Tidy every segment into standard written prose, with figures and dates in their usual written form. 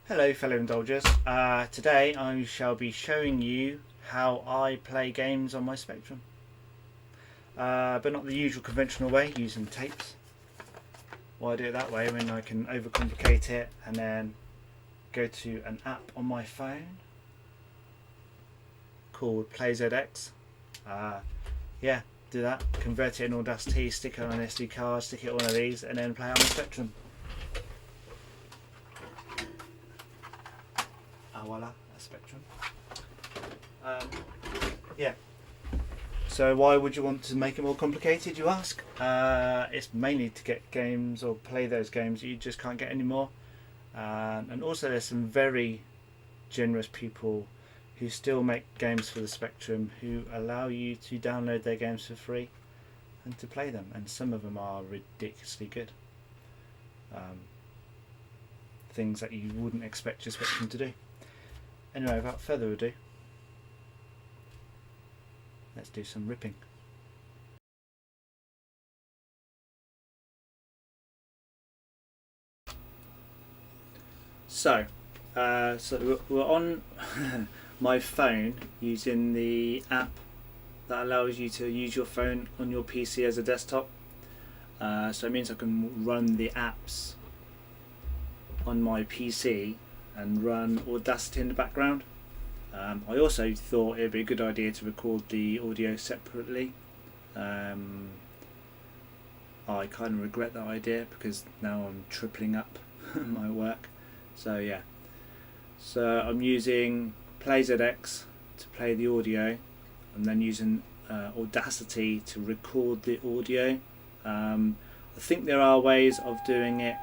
Hello fellow indulgers, today I shall be showing you how I play games on my Spectrum, but not the usual conventional way using tapes. Why do it that way when I can overcomplicate it and then go to an app on my phone called PlayZX. Yeah, do that, convert it in Audacity, stick it on an SD card, stick it on one of these and then play it on the Spectrum. Voila, a Spectrum. Yeah. So why would you want to make it more complicated, you ask? It's mainly to get games or play those games that you just can't get anymore. And also there's some very generous people who still make games for the Spectrum who allow you to download their games for free and to play them. And some of them are ridiculously good. Things that you wouldn't expect your Spectrum to do. Anyway, without further ado, let's do some ripping. So we're on my phone using the app that allows you to use your phone on your PC as a desktop. So it means I can run the apps on my PC and run Audacity in the background. I also thought it would be a good idea to record the audio separately. I kind of regret that idea because now I'm tripling up my work. So yeah, so I'm using PlayZX to play the audio and then using Audacity to record the audio. I think there are ways of doing it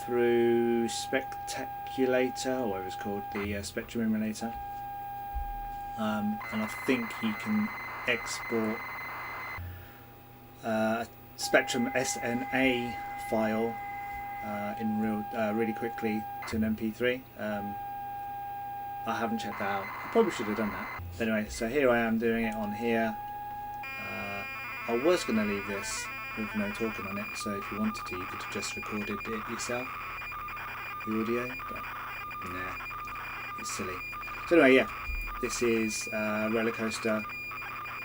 through Spectaculator, or whatever it's called, the Spectrum emulator, and I think you can export a Spectrum SNA file in really quickly to an MP3. I haven't checked that out. I probably should have done that. But anyway, so here I am doing it on here. I was going to leave this with no talking on it, so if you wanted to, you could have just recorded it yourself, the audio, but nah, it's silly. So anyway, yeah, this is Roller Coaster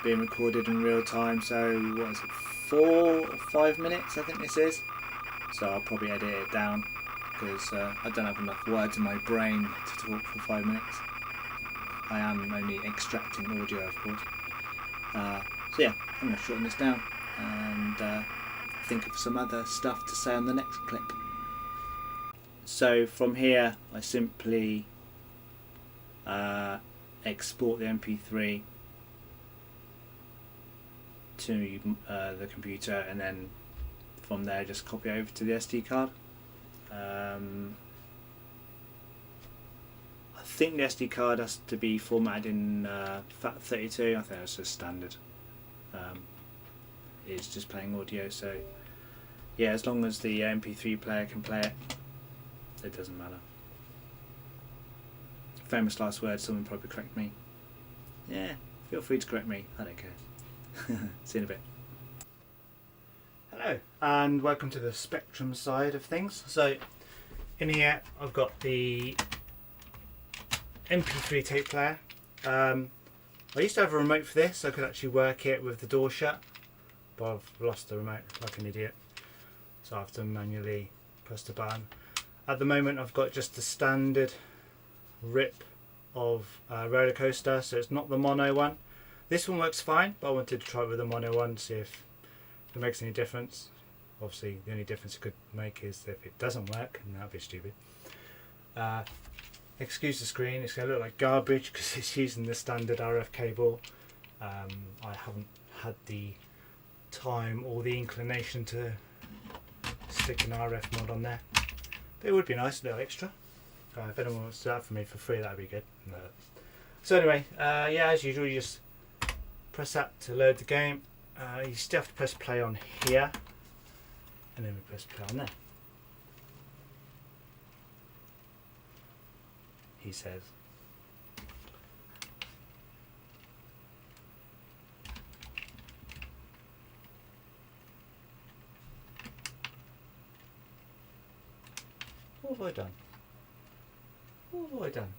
being recorded in real time. So what is it, 4 or 5 minutes I think this is. So I'll probably edit it down because I don't have enough words in my brain to talk for 5 minutes. I am only extracting audio, of course. So yeah, I'm going to shorten this down and think of some other stuff to say on the next clip. So from here I simply export the MP3 to the computer, and then from there just copy it over to the SD card. I think the SD card has to be formatted in FAT32. I think that's just standard. It's just playing audio, so yeah, as long as the MP3 player can play it, it doesn't matter. Famous last words, someone probably correct me. Yeah, feel free to correct me, I don't care. See you in a bit. Hello, and welcome to the Spectrum side of things. So in here I've got the MP3 tape player. I used to have a remote for this, so I could actually work it with the door shut, but I've lost the remote like an idiot, so I have to manually press the button. At the moment I've got just the standard rip of Roller Coaster, so it's not the mono one. This one works fine, but I wanted to try it with the mono one, see if it makes any difference. Obviously the only difference it could make is if it doesn't work, and that would be stupid. Excuse the screen, it's going to look like garbage because it's using the standard RF cable. I haven't had the time or the inclination to stick an RF mod on there, but it would be a nice little extra. If anyone wants to do that for me for free, that would be good. So anyway, yeah, as usual, you just press that to load the game. You still have to press play on here, and then we press play on there. He says. What have I done? What have I done?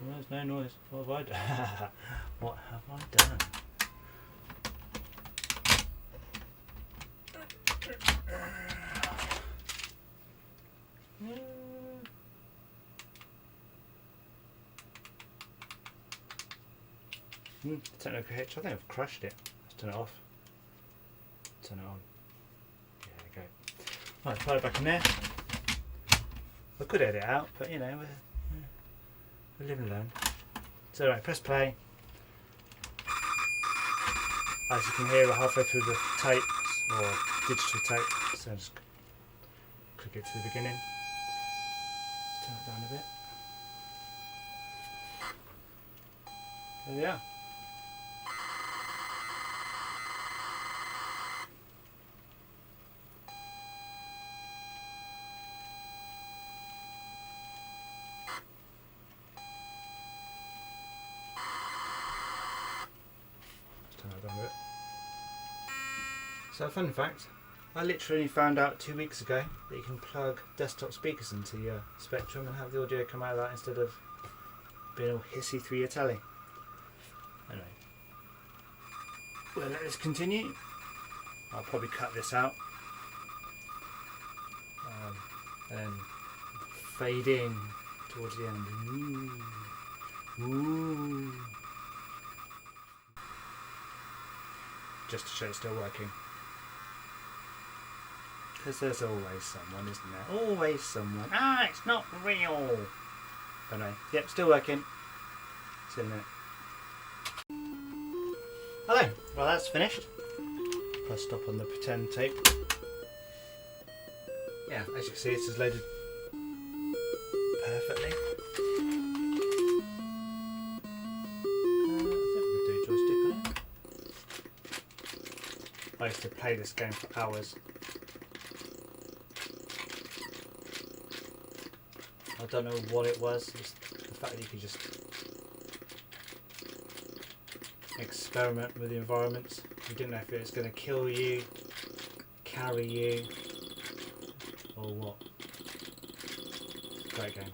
There's no noise. What have I done? What have I done? Technical hitch. I think I've crushed it. Let's turn it off. Turn it on. Yeah, there we go. Right, put it back in there. I could edit it out, but you know, we're living alone. So right, press play. As you can hear, we're halfway through the tape, or digital tape. So just click it to the beginning. Let's turn it down a bit. There we are. So fun fact, I literally found out 2 weeks ago that you can plug desktop speakers into your Spectrum and have the audio come out of that instead of being all hissy through your telly. Anyway, we'll let this continue. I'll probably cut this out and then fade in towards the end. Ooh. Ooh. Just to show it's still working. Because there's always someone, isn't there? Always someone. Ah, it's not real. But no. Yep, still working. See you in a minute. Hello. Well, that's finished. Press stop on the pretend tape. Yeah, as you can see, this is loaded perfectly. I think we can do a joystick on it. I used to play this game for hours. I don't know what it was, just the fact that you could just experiment with the environments. You didn't know if it was going to kill you, carry you, or what. Great game.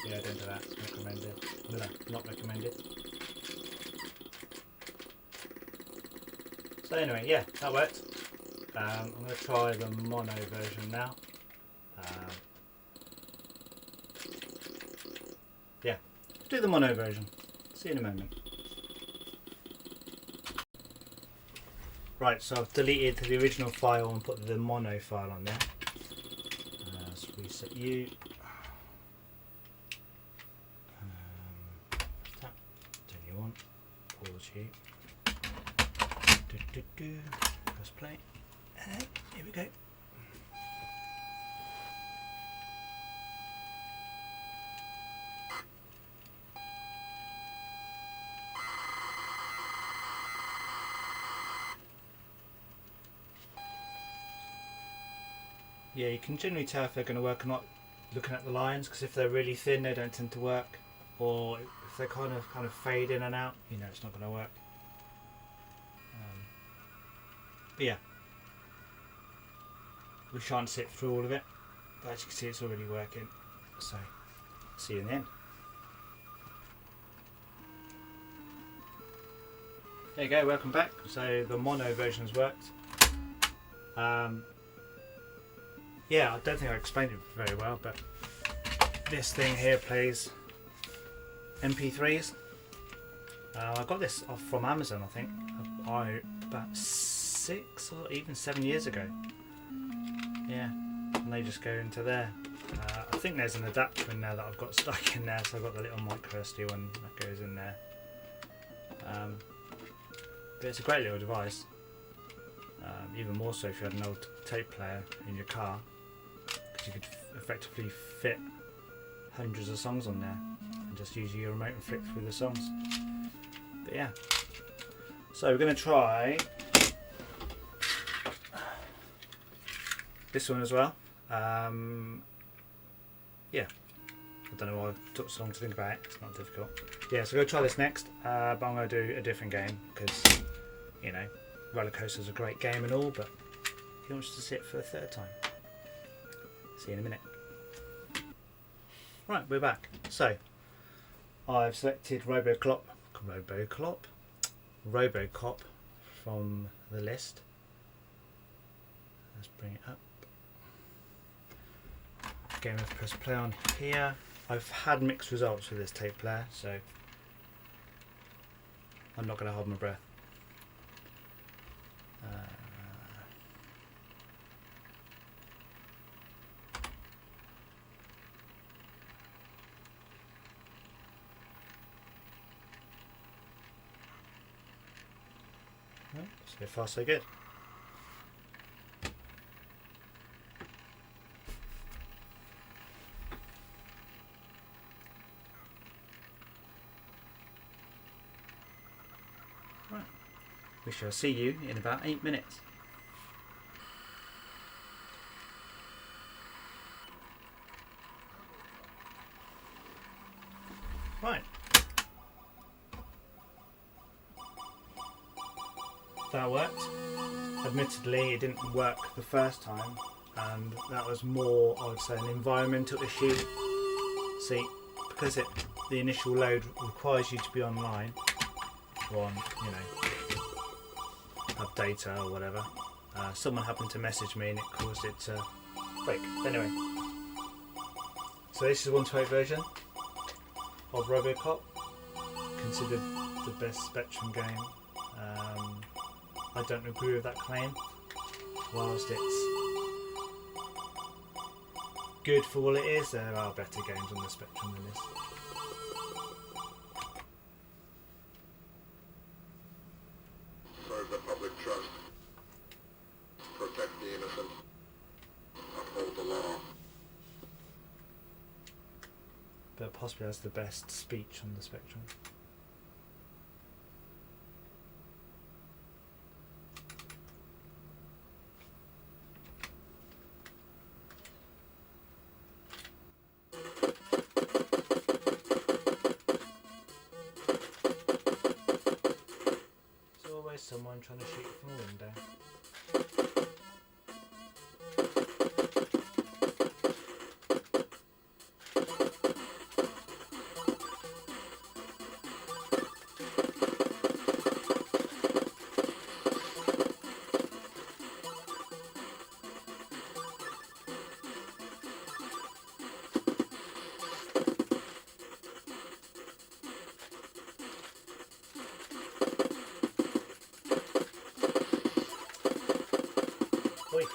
Yeah, don't do that. It's not recommended. No, not recommended. So anyway, yeah, that worked. I'm going to try the mono version now. Yeah, do the mono version. See you in a moment. Right, so I've deleted the original file and put the mono file on there. Let's reset you. Pause you. Press play. And here we go. Yeah, you can generally tell if they're going to work or not looking at the lines, because if they're really thin they don't tend to work, or if they kind of fade in and out, you know it's not going to work. But yeah, we shan't sit through all of it, but as you can see it's already working, so see you in the end. There you go, welcome back. So the mono version has worked. Yeah, I don't think I explained it very well, but this thing here plays MP3s. I got this off from Amazon, I think, about 6 or even 7 years ago. Yeah, and they just go into there. I think there's an adapter in there that I've got stuck in there, so I've got the little micro SD one that goes in there. But it's a great little device. Even more so if you had an old tape player in your car, because you could effectively fit hundreds of songs on there and just use your remote and flick through the songs. But yeah, so we're going to try this one as well. Yeah, I don't know why it took so long to think about it. It's not difficult. Yeah, so we're going to try this next, but I'm going to do a different game because, you know, Roller Coaster's a great game and all, but he wants to see it for the third time. See you in a minute. Right, we're back. So I've selected Robocop from the list. Let's bring it up. Game of press play on here. I've had mixed results with this tape player, so I'm not going to hold my breath. So far so good. Right. We shall see you in about 8 minutes. Right. That worked. Admittedly, it didn't work the first time, and that was more, I would say, an environmental issue. See, because the initial load requires you to be online, or on, you know, have data or whatever. Someone happened to message me and it caused it to break. Anyway, so this is a 128 version of Robocop, considered the best Spectrum game. I don't agree with that claim. Whilst it's good for all it is, there are better games on the Spectrum than this. Serve the public trust. Protect the innocent. Uphold the law. But possibly has the best speech on the Spectrum. Someone trying to shoot from a window. Oi.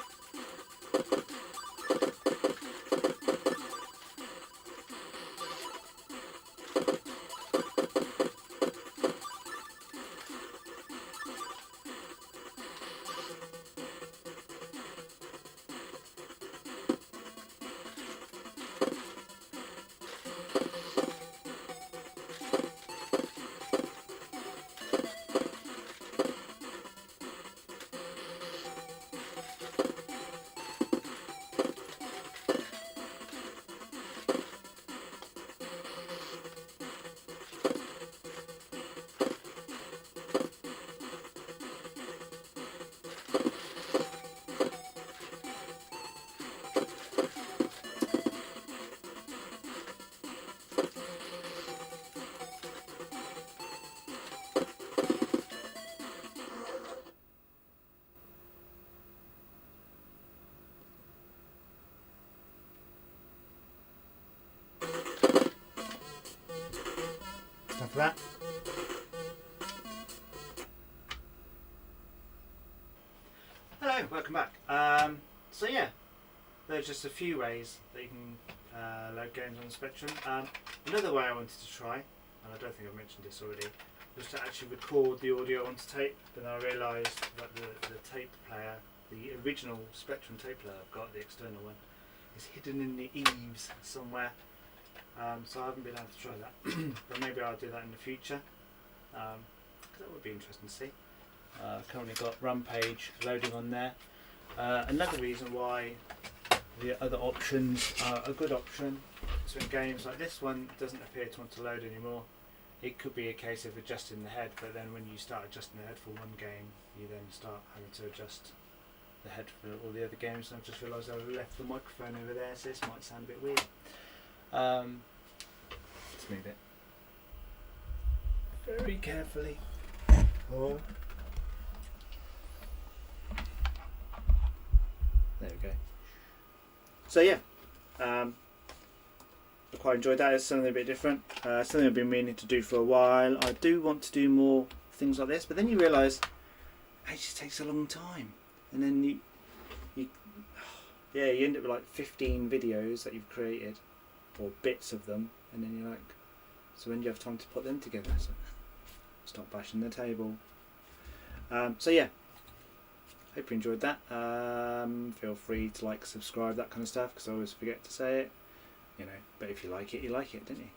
Time for that. Hello, welcome back. So yeah, there's just a few ways that you can load games on the Spectrum. Another way I wanted to try, and I don't think I've mentioned this already, was to actually record the audio onto tape. Then I realised that the tape player, the original Spectrum tape player I've got, the external one, is hidden in the eaves somewhere. so I haven't been able to try that. But maybe I'll do that in the future. That would be interesting to see. Currently got run page loading on there. Another reason why the other options are a good option. So in games like this one doesn't appear to want to load anymore. It could be a case of adjusting the head, but then when you start adjusting the head for one game, you then start having to adjust the head for all the other games. And I've just realised I left the microphone over there, so this might sound a bit weird. Let's move it very carefully. Oh. There we go. So yeah, I quite enjoyed that. It's something a bit different. Something I've been meaning to do for a while. I do want to do more things like this, but then you realise it just takes a long time, and then you end up with like 15 videos that you've created, or bits of them, and then you're like, so when do you have time to put them together? So stop bashing the table. So yeah, hope you enjoyed that. Feel free to like, subscribe, that kind of stuff, because I always forget to say it, you know, but if you like it, don't you?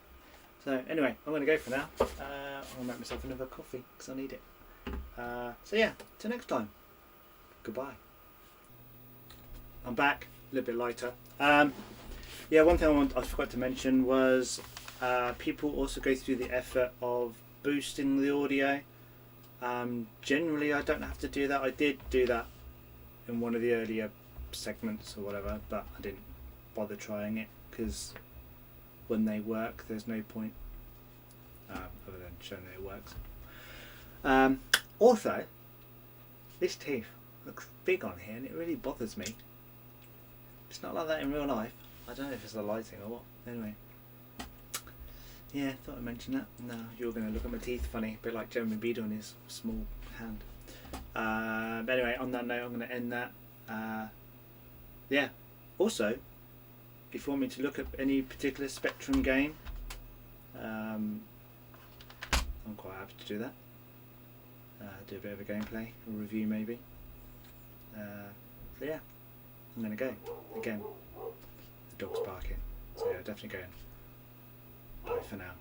So anyway, I'm going to go for now. I'll make myself another coffee because I need it. So yeah, till next time, goodbye. I'm back, a little bit lighter. Yeah, one thing I forgot to mention was people also go through the effort of boosting the audio. Generally I don't have to do that. I did do that in one of the earlier segments or whatever, but I didn't bother trying it because when they work there's no point other than showing that it works. Also, this tooth looks big on here and it really bothers me. It's not like that in real life. I don't know if it's the lighting or what. Anyway, yeah, thought I'd mention that. No, you're going to look at my teeth funny, a bit like Jeremy Beadle on his small hand. But anyway, on that note, I'm going to end that. Yeah, also, if you want me to look at any particular Spectrum game, I'm quite happy to do that. Do a bit of a gameplay, a review maybe. So yeah, I'm going to go. Again, the dog's barking, so yeah, definitely going. Bye for now.